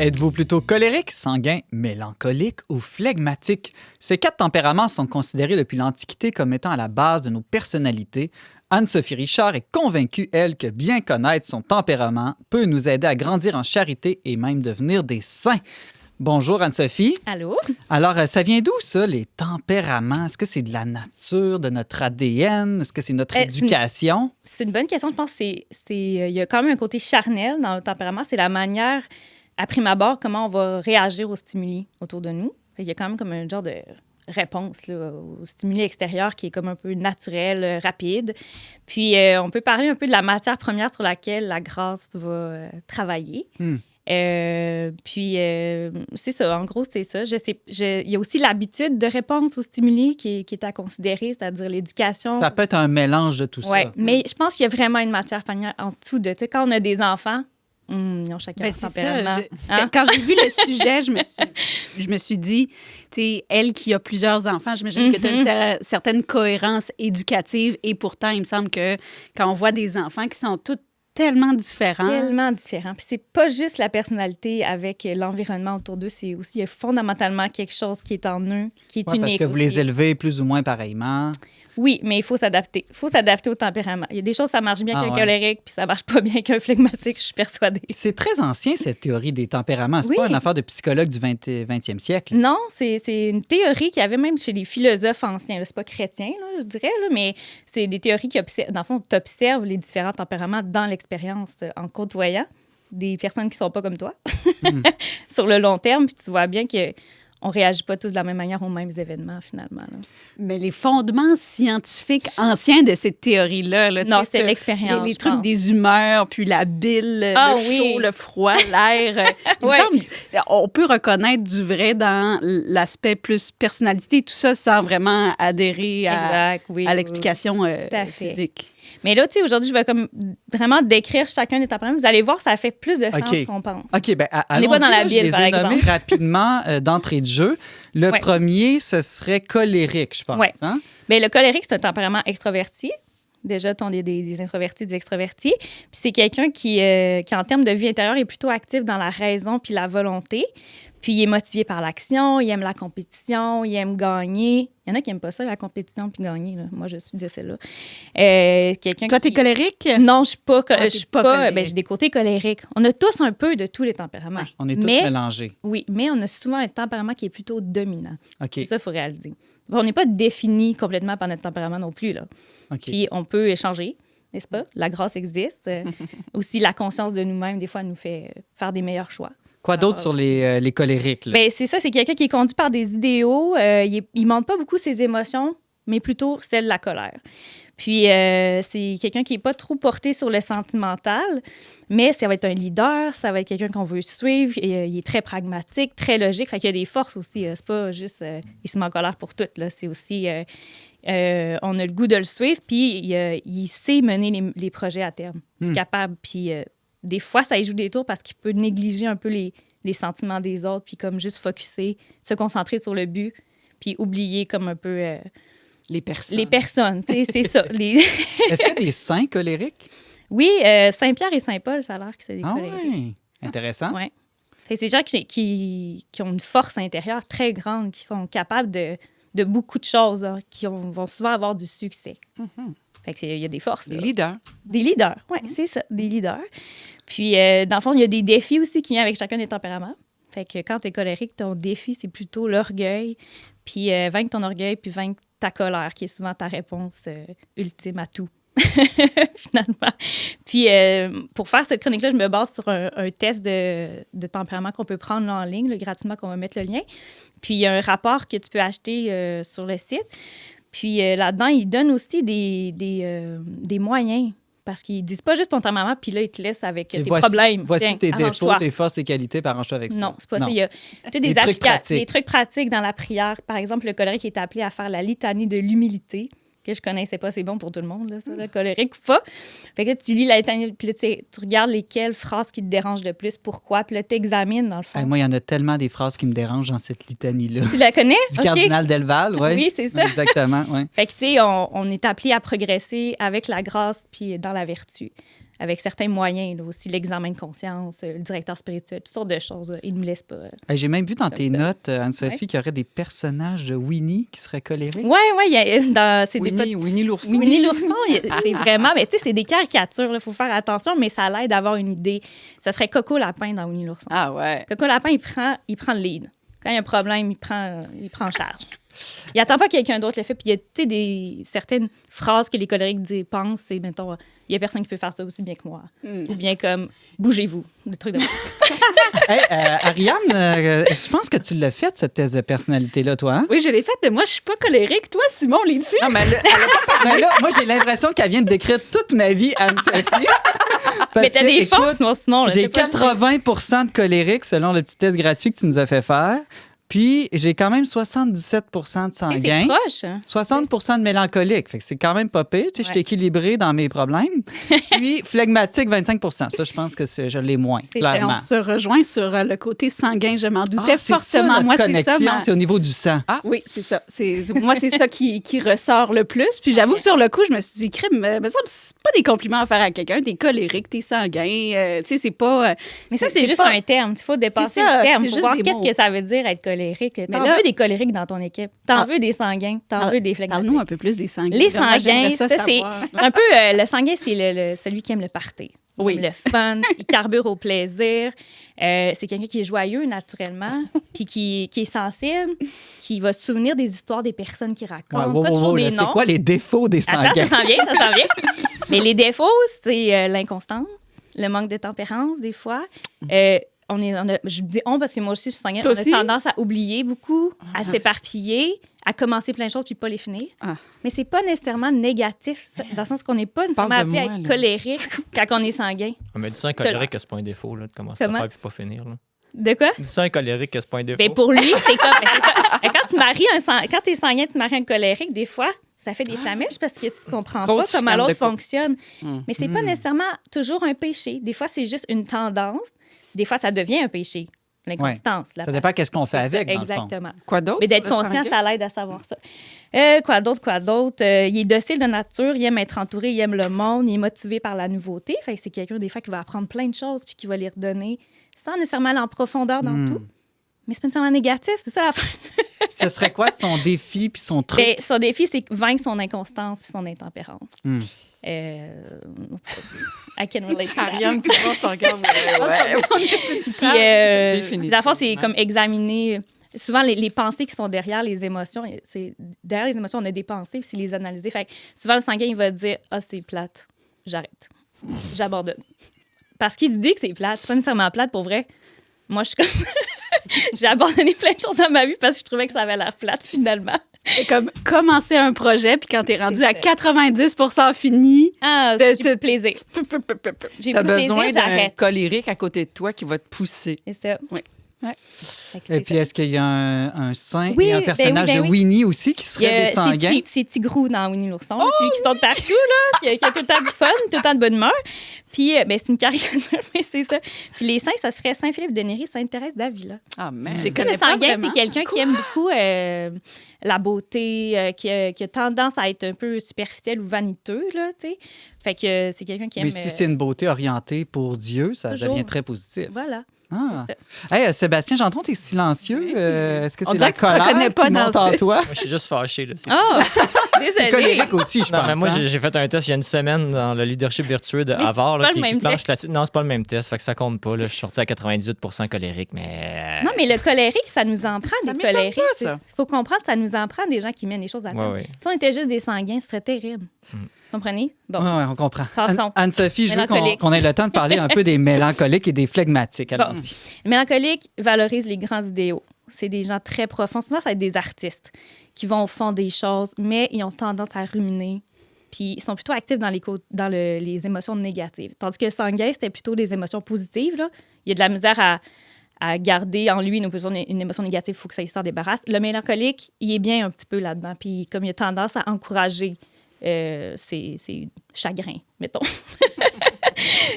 Êtes-vous plutôt colérique, sanguin, mélancolique ou flegmatique? Ces 4 tempéraments sont considérés depuis l'Antiquité comme étant à la base de nos personnalités. Anne-Sophie Richard est convaincue, elle, que bien connaître son tempérament peut nous aider à grandir en charité et même devenir des saints. Bonjour Anne-Sophie. Allô? Alors, ça vient d'où ça, les tempéraments? Est-ce que c'est de la nature, de notre ADN? Est-ce que c'est notre éducation? C'est une bonne question. Je pense qu'il y a quand même un côté charnel dans le tempérament. C'est la manière, à prime abord, comment on va réagir aux stimuli autour de nous. Il y a quand même comme un genre de réponse là, aux stimuli extérieurs qui est comme un peu naturel, rapide. Puis, on peut parler un peu de la matière première sur laquelle la grâce va travailler. C'est ça, en gros, c'est ça. Il y a aussi l'habitude de réponse aux stimuli qui est à considérer, c'est-à-dire l'éducation. Ça peut être un mélange de tout ça. Mais je pense qu'il y a vraiment une matière première en dessous de, tu sais, quand on a des enfants, ils ont chacun leur tempérament. Quand j'ai vu le sujet, je me suis dit, tu sais, elle qui a plusieurs enfants, j'imagine que tu as une certaine cohérence éducative et pourtant, il me semble que quand on voit des enfants qui sont tous tellement différents. Tellement différents. Puis c'est pas juste la personnalité avec l'environnement autour d'eux, c'est aussi fondamentalement quelque chose qui est en eux, qui est unique. Parce que vous les élevez plus ou moins pareillement. Oui, mais il faut s'adapter. Il faut s'adapter au tempérament. Il y a des choses, ça marche bien qu'un colérique, puis ça marche pas bien qu'un flegmatique, je suis persuadée. C'est très ancien, cette théorie des tempéraments. C'est pas une affaire de psychologue du 20e siècle. Non, c'est une théorie qu'il y avait même chez les philosophes anciens. C'est pas chrétien, là, je dirais, là, mais c'est des théories qui observent. Dans le fond, tu observes les différents tempéraments dans l'expérience en côtoyant des personnes qui sont pas comme toi sur le long terme, puis tu vois bien que on réagit pas tous de la même manière aux mêmes événements, finalement. Là. Mais les fondements scientifiques anciens de cette théorie-là... Là, non, c'est l'expérience, les trucs des humeurs, puis la bile, chaud, le froid, l'air. On peut reconnaître du vrai dans l'aspect plus personnalité, tout ça, sans vraiment adhérer à l'explication physique. Mais là, tu sais, aujourd'hui, je vais comme vraiment décrire chacun des tempéraments. Vous allez voir, ça fait plus de sens qu'on pense. OK, bien, on n'est pas dans la bile, par exemple. Je les ai nommés rapidement d'entrée de jeu. Le premier, ce serait colérique, je pense. Oui. Hein? Bien, le colérique, c'est un tempérament extraverti. Déjà, tu as des introvertis, des extravertis. Puis c'est quelqu'un qui, en termes de vie intérieure, est plutôt actif dans la raison puis la volonté. Puis il est motivé par l'action, il aime la compétition, il aime gagner. Il y en a qui n'aiment pas ça, la compétition puis gagner. Là. Moi, je suis de celle-là. Toi, t'es colérique? Non, je suis pas colérique. Ben, j'ai des côtés colériques. On a tous un peu de tous les tempéraments. Ouais, on est tous mélangés. Oui, mais on a souvent un tempérament qui est plutôt dominant. Okay. Ça, il faut réaliser. On n'est pas défini complètement par notre tempérament non plus. Là. Okay. Puis on peut échanger, n'est-ce pas? La grâce existe. Aussi, la conscience de nous-mêmes, des fois, nous fait faire des meilleurs choix. Quoi d'autre sur les colériques? Là? Bien, c'est ça, c'est quelqu'un qui est conduit par des idéaux. Il ne montre pas beaucoup ses émotions, mais plutôt celle de la colère. Puis, c'est quelqu'un qui n'est pas trop porté sur le sentimental, mais ça va être un leader, ça va être quelqu'un qu'on veut suivre. Il est très pragmatique, très logique. Fait qu'il y a des forces aussi. C'est pas juste il se met en colère pour tout. Là. C'est aussi on a le goût de le suivre, puis il sait mener les projets à terme. Capable. Puis, des fois, ça y joue des tours parce qu'il peut négliger un peu les sentiments des autres, puis comme juste focusser, se concentrer sur le but, puis oublier comme un peu... les personnes. Les personnes, c'est ça. Est-ce qu'il y a des saints colériques? Oui, Saint-Pierre et Saint-Paul, ça a l'air que c'est des colériques. Oui, intéressant. Oui. C'est des gens qui ont une force intérieure très grande, qui sont capables de beaucoup de choses, hein, qui vont souvent avoir du succès. Fait qu'il y a des forces. Des leaders. Des leaders, oui, c'est ça, des leaders. Puis, dans le fond, il y a des défis aussi qui viennent avec chacun des tempéraments. Fait que quand tu es colérique, ton défi, c'est plutôt l'orgueil. Puis, vaincre ton orgueil, puis vaincre ta colère, qui est souvent ta réponse ultime à tout, finalement. Puis, pour faire cette chronique-là, je me base sur un test de tempérament qu'on peut prendre là, en ligne, là, gratuitement, qu'on va mettre le lien. Puis, il y a un rapport que tu peux acheter sur le site. Puis là-dedans, ils donnent aussi des moyens. Parce qu'ils disent pas juste ton tempérament, puis là, ils te laissent avec tes problèmes. Voici Tiens, tes défauts, tes forces et qualités, puis arrange-toi avec ça. Non, c'est pas ça. Il y a des trucs pratiques dans la prière. Par exemple, le colérique est appelé à faire la litanie de l'humilité, que je connaissais pas, c'est bon pour tout le monde, là, ça, le colérique ou pas. Fait que tu lis la litanie, puis là, tu regardes lesquelles phrases qui te dérangent le plus, pourquoi, puis là, tu examines, dans le fond. Moi, il y en a tellement des phrases qui me dérangent dans cette litanie-là. Tu la connais? Du cardinal Delval, oui. Oui, c'est ça. Exactement, oui. Fait que, tu sais, on est appelé à progresser avec la grâce puis dans la vertu. avec certains moyens, là, aussi l'examen de conscience, le directeur spirituel, toutes sortes de choses. Ils ne nous laissent pas. J'ai même vu dans tes ça. notes, Anne-Sophie, qu'il y aurait des personnages de Winnie qui seraient colériques. Oui, c'est Winnie l'ourson. Winnie l'ourson, c'est vraiment... Mais tu sais, c'est des caricatures, il faut faire attention, mais ça l'aide d'avoir une idée. Ça serait Coco Lapin dans Winnie l'ourson. Ah ouais. Coco Lapin, il prend le lead. Quand il y a un problème, il prend en charge. Il n'attend pas que quelqu'un d'autre le fait. Puis il y a, tu sais, certaines phrases que les colériques pensent, c'est, mettons, il n'y a personne qui peut faire ça aussi bien que moi. Ou bien comme, bougez-vous, le truc de... Ariane, je pense que tu l'as fait, cette test de personnalité-là, toi. Hein? Oui, je l'ai faite. Moi, je suis pas colérique. Toi, Simon, l'es-tu? Non, mais Mais là, moi, j'ai l'impression qu'elle vient de décrire toute ma vie, Anne-Sophie. Mais t'as des forces, mon Simon. Là, j'ai 80 de colérique selon le petit test gratuit que tu nous as fait faire. Puis, j'ai quand même 77 de sanguin. C'est proche. Hein? 60 de mélancolique. Fait que c'est quand même pas pire. Tu sais, je suis équilibré dans mes problèmes. Puis, flegmatique, 25 Ça, je pense que je l'ai moins, clairement. On se rejoint sur le côté sanguin. Je m'en doutais c'est fortement. ça, notre moi, connexion, c'est ça. c'est au niveau du sang. Ah oui, c'est ça. Moi, c'est ça qui ressort le plus. Puis j'avoue que sur le coup, je me suis dit, crème, me semble c'est pas des compliments à faire à quelqu'un. T'es colérique, t'es sanguin. Tu sais, c'est pas. Mais ça, c'est juste un terme. Il faut dépasser le terme. Il faut voir qu'est-ce que ça veut dire être colérique. T'en veux des colériques dans ton équipe. T'en veux des sanguins. T'en veux des flegmatiques. Parle-nous un peu plus des sanguins. Les sanguins, ça c'est un peu... le sanguin, c'est celui qui aime le party. Oui. Le fun, il carbure au plaisir. C'est quelqu'un qui est joyeux naturellement, puis qui est sensible, qui va se souvenir des histoires des personnes qu'il raconte. Pas toujours des noms. C'est quoi les défauts des sanguins? Attends, ça s'en vient. Mais les défauts, c'est l'inconstance, le manque de tempérance, des fois. Je dis on parce que moi aussi, je suis sanguine. On a tendance à oublier beaucoup, à s'éparpiller, à commencer plein de choses puis pas les finir. Mais c'est pas nécessairement négatif, dans le sens qu'on n'est pas nécessairement appelé à être colérique quand on est sanguin. Mais dis ça un colérique que c'est pas un défaut, là, de commencer à faire puis pas finir. Là. De quoi? Dis ça un colérique que c'est pas un défaut. Ben pour lui, c'est comme... quand t'es sanguin, tu maries un colérique, des fois... Ça fait des flamèches parce que tu comprends pas comment l'autre fonctionne. Mais c'est pas nécessairement toujours un péché. Des fois, c'est juste une tendance. Des fois, ça devient un péché. L'inconstance. Ça dépend qu'est-ce qu'on fait avec, dans le fond. Exactement. Quoi d'autre? Mais d'être conscient, ça l'aide à savoir ça. Quoi d'autre? Il est docile de nature, il aime être entouré, il aime le monde, il est motivé par la nouveauté. Fait que c'est quelqu'un, des fois, qui va apprendre plein de choses puis qui va les redonner sans nécessairement aller en profondeur dans tout. Mais c'est pas nécessairement négatif, c'est ça l'affaire. Ce serait quoi son défi puis son truc? Ben, son défi, c'est vaincre son inconstance puis son intempérance. I can relate to that. Ariane, puis on s'en regarde. Puis, dans le fond, c'est comme examiner... Souvent, les pensées qui sont derrière les émotions, derrière les émotions, on a des pensées, puis c'est les analyser. Fait que souvent, le sanguin, il va dire « Ah, c'est plate, j'arrête, j'abandonne. » Parce qu'il dit que c'est plate. C'est pas nécessairement plate, pour vrai. Moi, je suis comme... J'ai abandonné plein de choses dans ma vie parce que je trouvais que ça avait l'air plate, finalement. C'est comme commencer un projet, puis quand t'es rendu à 90% fini... j'ai plus de plaisir. J'ai T'as plus de plaisir, besoin d'un j'arrête. colérique à côté de toi qui va te pousser. C'est ça. Oui. Ouais. Et puis, est-ce qu'il y a un saint Oui, et un personnage de Winnie aussi qui serait des sanguins? C'est Tigrou dans Winnie l'ourson. C'est lui qui saute partout, là, qui a tout le temps du fun, tout le temps de bonne humeur. Puis, c'est une caricature, mais c'est ça. Puis les saints, ça serait Saint-Philippe de Néri, Sainte-Thérèse d'Avila. Ah, mais Le sanguin, c'est quelqu'un qui aime beaucoup la beauté, qui a tendance à être un peu superficiel ou vaniteux, là, tu sais. Fait que c'est quelqu'un qui aime... Mais si c'est une beauté orientée pour Dieu, ça devient très positif. Voilà. Ah. Hey, Sébastien Gendron, t'es silencieux. Est-ce que On c'est dirait la que tu te reconnais colère pas qui monte dans en ce- toi? Moi, je suis juste fâché. Là, Oh! T'es Désolée. colérique aussi, je Non, pense. mais moi, hein? j'ai fait un test il y a une semaine dans le leadership vertueux de Havard. c'est Là, pas le qui même planche test. là-dessus. Non, c'est pas le même test. Fait que ça compte pas. Là. Je suis sorti à 98% colérique, mais... Non, mais le colérique, ça nous en prend Ça des m'étonne colériques. pas, ça. Il faut comprendre, ça nous en prend des gens qui mènent les choses à terme. Ouais. Si on était juste des sanguins, ce serait terrible. Comprenez? Bon. Ouais, on comprend. Passons. Anne-Sophie, je veux Mélancolique. qu'on ait le temps de parler un peu des mélancoliques et des flegmatiques. Allons-y. Le mélancolique valorise les grands idéaux. C'est des gens très profonds. Souvent, ça va être des artistes qui vont au fond des choses, mais ils ont tendance à ruminer. Puis ils sont plutôt actifs dans les émotions négatives. Tandis que le sanguin, c'était plutôt des émotions positives. Là. Il y a de la misère à garder en lui une émotion négative, il faut que ça y s'en débarrasse. Le mélancolique, il est bien un petit peu là-dedans. Puis comme il a tendance à encourager ses chagrins, mettons.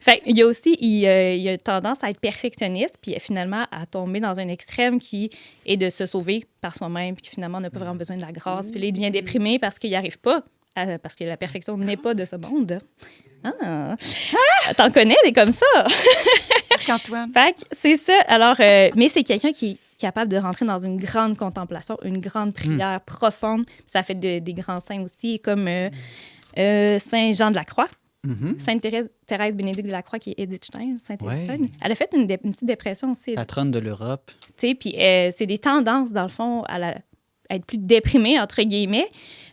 Fait il y a aussi, il a tendance à être perfectionniste, puis finalement à tomber dans un extrême qui est de se sauver par soi-même, puis finalement on n'a pas vraiment besoin de la grâce. Puis là, il devient déprimé parce qu'il n'arrive pas parce que la perfection n'est pas de ce monde. Ah! T'en connais des comme ça? Antoine. Fait que c'est ça. Alors, mais c'est quelqu'un qui est capable de rentrer dans une grande contemplation, une grande prière profonde. Ça fait des grands saints aussi, comme Saint Jean de la Croix, Sainte Thérèse Bénédicte de la Croix, qui est Edith Stein. Sainte Edith Stein. Elle a fait une petite dépression aussi. Patronne de l'Europe. Tu sais, puis c'est des tendances, dans le fond, à être plus déprimée, entre guillemets.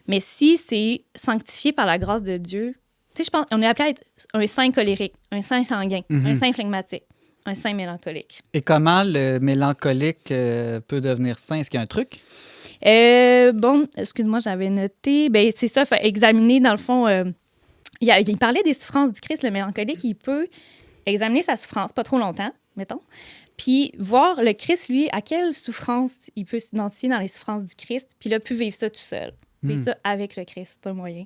Mais si c'est sanctifié par la grâce de Dieu, tu sais, je pense qu'on est appelé à être un saint colérique, un saint sanguin, un saint flegmatique, un saint mélancolique. Et comment le mélancolique peut devenir saint? Est-ce qu'il y a un truc? Bon, excuse-moi, j'avais noté. Ben c'est ça, faut examiner, dans le fond... il parlait des souffrances du Christ, le mélancolique. Il peut examiner sa souffrance, pas trop longtemps, mettons, puis voir le Christ, lui, à quelle souffrance il peut s'identifier dans les souffrances du Christ, puis là, plus vivre ça tout seul. Vivre ça avec le Christ, c'est un moyen.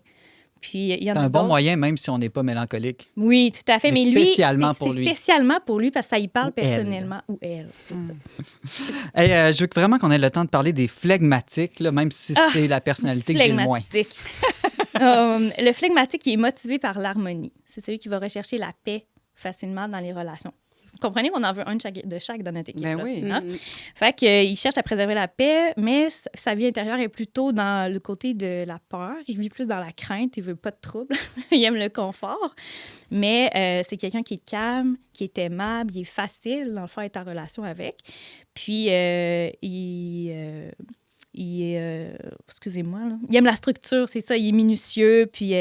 Puis il y en a C'est un bon d'autres. moyen, même si on n'est pas mélancolique. Oui, tout à fait. Mais Mais spécialement lui, pour c'est lui. spécialement pour lui parce que ça y parle Ou elle. personnellement. Ou elle, c'est ça. Hey, je veux vraiment qu'on ait le temps de parler des flegmatiques, là, même si c'est la personnalité que j'ai le moins. Flegmatique. Le flegmatique, il est motivé par l'harmonie. C'est celui qui va rechercher la paix facilement dans les relations. Vous comprenez qu'on en veut un de chaque dans notre équipe. Ben là, oui. hein? Fait qu'il cherche à préserver la paix, mais sa vie intérieure est plutôt dans le côté de la peur. Il vit plus dans la crainte, il veut pas de trouble. Il aime le confort. Mais c'est quelqu'un qui est calme, qui est aimable, il est facile, dans le fond, à être en relation avec. Puis, excusez-moi, là. Il aime la structure, c'est ça, il est minutieux, puis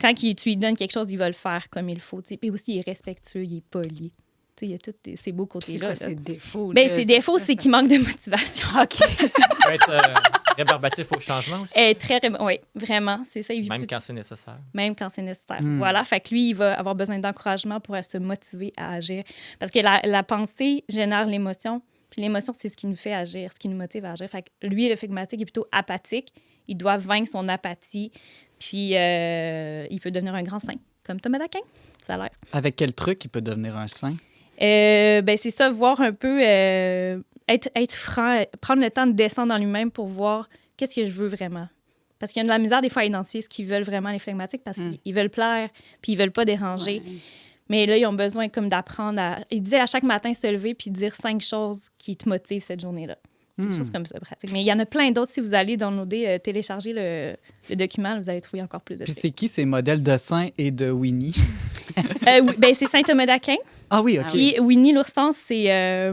quand tu lui donnes quelque chose, il va le faire comme il faut. Puis aussi, il est respectueux, il est poli. Il y a tous ces beaux C'est côtés-là. quoi ses défauts? Ben, là? ses défauts, c'est qu'il manque de motivation. OK. Il peut être rébarbatif au changement aussi, Oui, vraiment, c'est ça. Il vit même plus- quand c'est nécessaire. même quand c'est nécessaire. Voilà, fait que lui, il va avoir besoin d'encouragement pour se motiver à agir. Parce que la pensée génère l'émotion, puis l'émotion, c'est ce qui nous fait agir, ce qui nous motive à agir. Fait que lui, le flegmatique est plutôt apathique. Il doit vaincre son apathie, puis il peut devenir un grand saint, comme Thomas d'Aquin, ça a l'air. Avec quel truc il peut devenir un saint? Ben c'est ça, voir un peu, être franc, prendre le temps de descendre dans lui-même pour voir qu'est-ce que je veux vraiment. Parce qu'il y a de la misère des fois à identifier ce qu'ils veulent vraiment, les flegmatiques, parce qu'ils veulent plaire, puis ils veulent pas déranger. Ouais. Mais là, ils ont besoin comme d'apprendre à... Il disait à chaque matin se lever puis dire 5 choses qui te motivent cette journée-là. Des choses comme ça, pratique. Mais il y en a plein d'autres. Si vous allez downloader, télécharger le document, vous allez trouver encore plus de Puis trucs. c'est qui ces modèles de saints et de Winnie? Oui, ben, c'est Saint Thomas d'Aquin. Ah oui, OK. Puis Winnie l'ourson, c'est...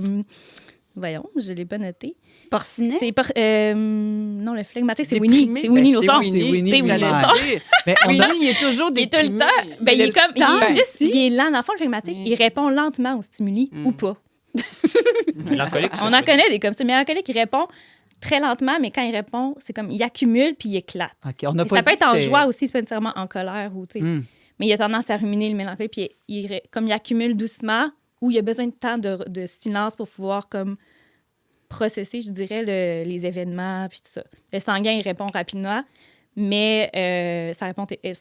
voyons, je l'ai pas noté. Porcinet? Non, le flegmatique, c'est Winnie. Déprimé? C'est Winnie Ben, l'ourson. C'est Winnie C'est Winnie Winnie. l'ourson. Mais on a- Winnie, il est toujours Il est tout le déprimé. temps. Ben, il est comme. Il est Ben, juste. Il est lent. Dans le fond, le flegmatique, Oui. il répond lentement aux stimuli ou pas. Mélancolique, On en connaît des comme ça. Mais mélancolique, il répond très lentement, mais quand il répond, c'est comme il accumule puis il éclate. OK, on n'a Et pas ça peut dit être en c'était- joie aussi, c'est pas nécessairement en colère ou tu sais. Mais il a tendance à ruminer le mélancolique, puis comme il accumule doucement, ou il a besoin de temps de silence pour pouvoir comme processer, je dirais, les événements puis tout ça. Le sanguin, il répond rapidement, mais sa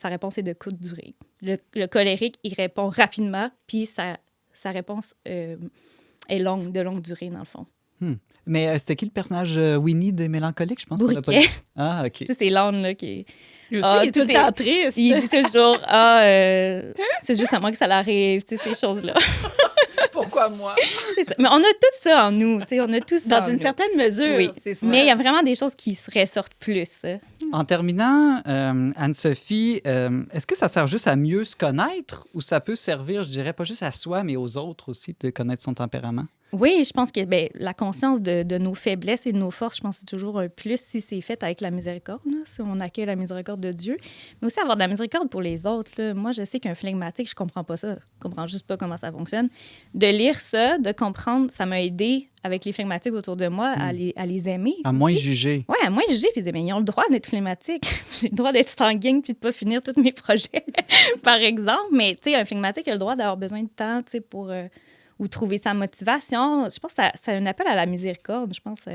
réponse est de courte durée. Le colérique, il répond rapidement, puis sa réponse est longue, de longue durée, dans le fond. Mais c'était qui le personnage Winnie des Mélancoliques? Je pense qu'on l'a pas Bourriquet. dit. Ah, OK. Tu sais, c'est l'âne, là, qui est... Lui aussi, Ah, il est tout tout le temps triste. Il dit toujours, c'est juste à moi que ça l'arrive, tu sais, ces choses-là. Pourquoi moi? C'est ça. Mais on a tout ça en nous, tu sais, on a tous ça Dans en une nous. certaine mesure. Oui, c'est ça. mais il y a vraiment des choses qui se ressortent plus. En terminant, Anne-Sophie, est-ce que ça sert juste à mieux se connaître ou ça peut servir, je dirais, pas juste à soi, mais aux autres aussi, de connaître son tempérament? Oui, je pense que la conscience de nos faiblesses et de nos forces, je pense que c'est toujours un plus si c'est fait avec la miséricorde, là, si on accueille la miséricorde de Dieu. Mais aussi avoir de la miséricorde pour les autres. Là. Moi, je sais qu'un flegmatique, je comprends pas ça. Je comprends juste pas comment ça fonctionne. De lire ça, de comprendre, ça m'a aidé avec les flegmatiques autour de moi à les aimer. À moins juger. Oui, à moins juger, puis dire, mais ils ont le droit d'être flegmatiques. J'ai le droit d'être sanguine puis de pas finir tous mes projets, par exemple. Mais, tu sais, un flegmatique a le droit d'avoir besoin de temps, tu sais, pour... ou trouver sa motivation. Je pense que c'est un appel à la miséricorde. Je pense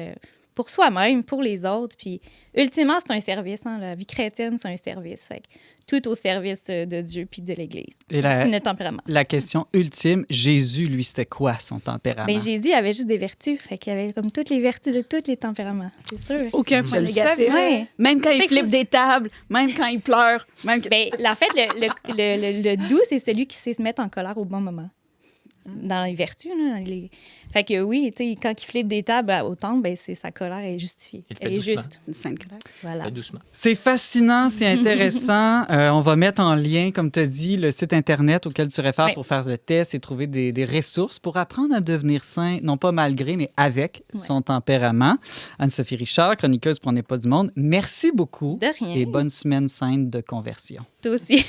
pour soi-même, pour les autres. Puis, ultimement, c'est un service. Hein? La vie chrétienne, c'est un service. Fait que tout au service de Dieu puis de l'Église. Et C'est notre tempérament. la question ultime, Jésus, lui, c'était quoi son tempérament? Bien, Jésus avait juste des vertus. Fait qu'il avait comme toutes les vertus de tous les tempéraments. C'est sûr. Aucun Je point le négatif. savais. Ouais. Même quand il Fait que flippe faut- des tables, même quand il pleure, même que... Ben, en fait, le doux, c'est celui qui sait se mettre en colère au bon moment. Dans les vertus, là. Fait que oui, tu sais, quand il flippe des tables au temple, ben, sa colère est justifiée. Il le fait Elle est doucement. juste. Une sainte colère. Voilà. Doucement. C'est fascinant, c'est intéressant. On va mettre en lien, comme tu as dit, le site Internet auquel tu réfères Oui. pour faire le test et trouver des ressources pour apprendre à devenir sain, non pas malgré, mais avec son tempérament. Anne-Sophie Richard, chroniqueuse pour On n'est pas du monde, merci beaucoup De rien. et bonne semaine sainte de conversion. Toi aussi.